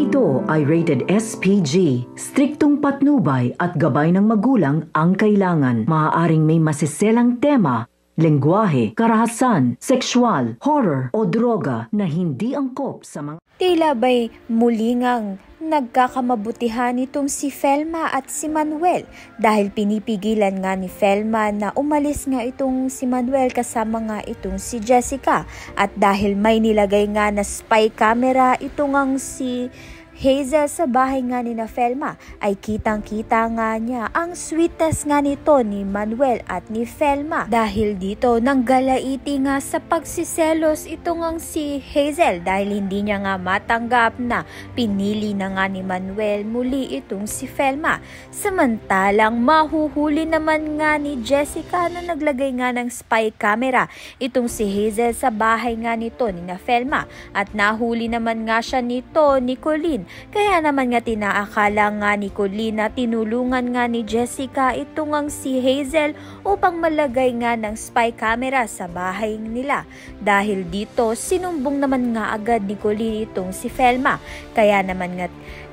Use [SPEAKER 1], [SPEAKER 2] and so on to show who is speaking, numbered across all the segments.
[SPEAKER 1] ito ay rated SPG. Striktong patnubay at gabay ng magulang ang kailangan. Maaaring may masiselang tema, lengguwahe, karahasan, sexual, horror o droga na hindi angkop sa mga...
[SPEAKER 2] Tila ba'y muli ngang nagkakamabutihan itong si Felma at si Manuel dahil pinipigilan nga ni Felma na umalis nga itong si Manuel kasama nga itong si Jessica, at dahil may nilagay nga na spy camera itong ang si Hazel sa bahay nga ni na Felma, ay kitang-kita nga niya ang sweetness nga nito ni Manuel at ni Felma. Dahil dito, nanggalaiti nga sa pagsiselos itong ang si Hazel dahil hindi niya nga matanggap na pinili na nga ni Manuel muli itong si Felma. Samantalang mahuhuli naman nga ni Jessica na naglagay nga ng spy camera itong si Hazel sa bahay nga nito ni na Felma, at nahuli naman nga siya nito ni Colleen. Kaya naman nga tinaakala nga ni Colleen na tinulungan nga ni Jessica itong ang si Hazel upang malagay nga ng spy camera sa bahay nila. Dahil dito, sinumbong naman nga agad ni Colleen itong si Felma. Kaya naman nga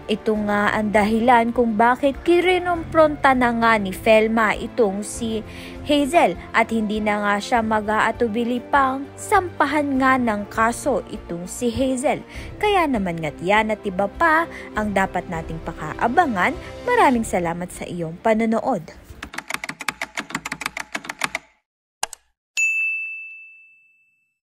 [SPEAKER 2] ito nga ang dahilan kung bakit kirinumpronta na nga ni Felma itong si Hazel, at hindi na nga siya mag-aatubili pang sampahan nga ng kaso itong si Hazel. Kaya naman nga't yan at iba pa ang dapat nating pakaabangan. Maraming salamat sa iyong panonood.